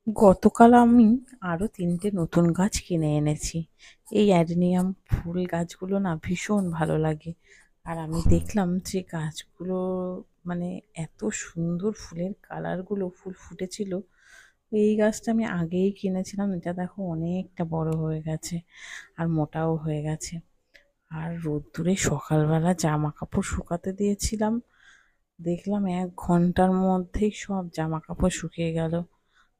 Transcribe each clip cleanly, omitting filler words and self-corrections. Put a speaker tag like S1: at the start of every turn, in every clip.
S1: গতকাল আমি আরো ৩টে নতুন গাছ কিনে এনেছি। এই অ্যাডেনিয়াম ফুল গাছগুলো না ভীষণ ভালো লাগে। আর আমি দেখলাম যে গাছগুলো মানে এত সুন্দর ফুলের কালারগুলো, ফুল ফুটেছিল। এই গাছটা আমি আগেই কিনেছিলাম, এটা দেখো অনেকটা বড় হয়ে গেছে আর মোটাও হয়ে গেছে। আর রোদ্দুরে সকালবেলা জামা কাপড় শুকাতে দিয়েছিলাম, দেখলাম ১ ঘন্টার মধ্যেই সব জামা কাপড় শুকিয়ে গেল।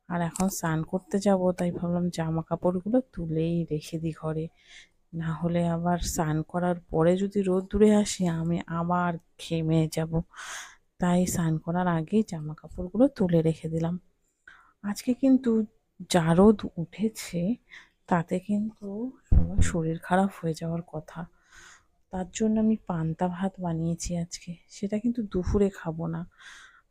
S1: আর এখন স্নান করতে যাব, তাই ভাবলাম জামা কাপড়গুলো তুলেই রেখে দিই ঘরে, না হলে আবার স্নান করার পরে যদি রোদ্দুরে আসি আমি আবার ঘেমে যাব। তাই স্নান করার আগেই জামা কাপড়গুলো তুলে রেখে দিলাম। আজকে কিন্তু যা রোদ উঠেছে, তাতে কিন্তু সবার শরীর খারাপ হয়ে যাওয়ার কথা। তার জন্য আমি পান্তা ভাত বানিয়েছি আজকে, সেটা কিন্তু দুপুরে খাবো না,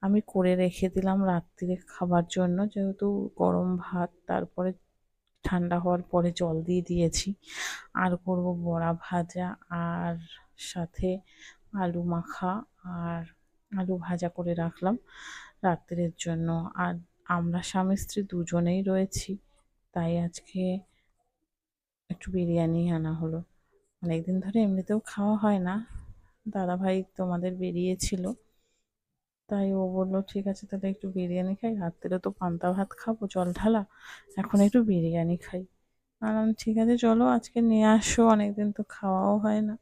S1: আমি করে রেখে দিলাম রাত্রিরে খাবার জন্য। যেহেতু গরম ভাত তারপরে ঠান্ডা হওয়ার পরে জল দিয়ে দিয়েছি। আর করব বড়া ভাজা, আর সাথে আলু মাখা, আর আলু ভাজা করে রাখলাম রাত্রের জন্য। আর আমরা স্বামী স্ত্রী দুজনেই রয়েছি, তাই আজকে একটু বিরিয়ানি আনা হলো। অনেকদিন ধরে এমনিতেও খাওয়া হয় না, দাদাভাই তোমাদের বেরিয়েছিল, তাই ও বললো ঠিক আছে তাহলে একটু বিরিয়ানি খাই, রাত্রে তো পান্তা ভাত খাবো জল ঢালা, এখন একটু বিরিয়ানি খাই। আর আমি ঠিক আছে চলো আজকে নিয়ে আসো, অনেকদিন তো খাওয়াও হয় না।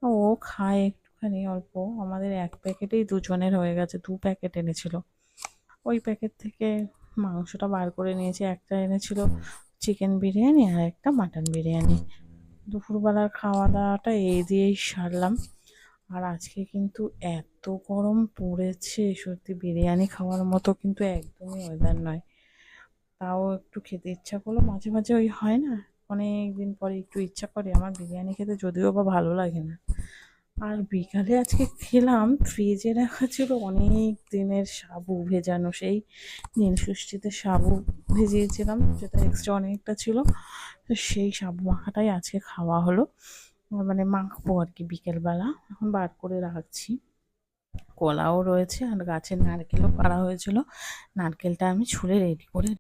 S1: ও খায় একটুখানি অল্প, আমাদের 1 প্যাকেটেই দুজনের হয়ে গেছে, 2 প্যাকেট এনেছিল। ওই প্যাকেট থেকে মাংসটা বার করে নিয়েছি, একটা এনেছিল চিকেন বিরিয়ানি আর একটা মাটন বিরিয়ানি। দুপুরবেলার খাওয়া দাওয়াটা এই দিয়েই সারলাম। আর আজকে কিন্তু এত গরম পড়েছে, সত্যি বিরিয়ানি খাওয়ার মতো কিন্তু একদমই ওয়েদার নয়। তাও একটু খেতে ইচ্ছা করলো, মাঝে মাঝে ওই হয় না, অনেক দিন পরে একটু ইচ্ছা করে আমার বিরিয়ানি খেতে, যদিও বা ভালো লাগে না। আর বিকালে আজকে খেলাম, ফ্রিজে রাখা ছিল অনেক দিনের সাবু ভেজানো, সেই নীলষষ্ঠীতে সাবু ভিজিয়েছিলাম, যেটা এক্সট্রা অনেকটা ছিল, তো সেই সাবু মাখাটাই আজকে খাওয়া হলো। মানে মাখবো আর কি বিকেলবেলা, এখন বার করে রাখছি। কলাও রয়েছে আর গাছের নারকেলও পাড়া হয়েছিল, নারকেলটা আমি ছুলে রেডি করে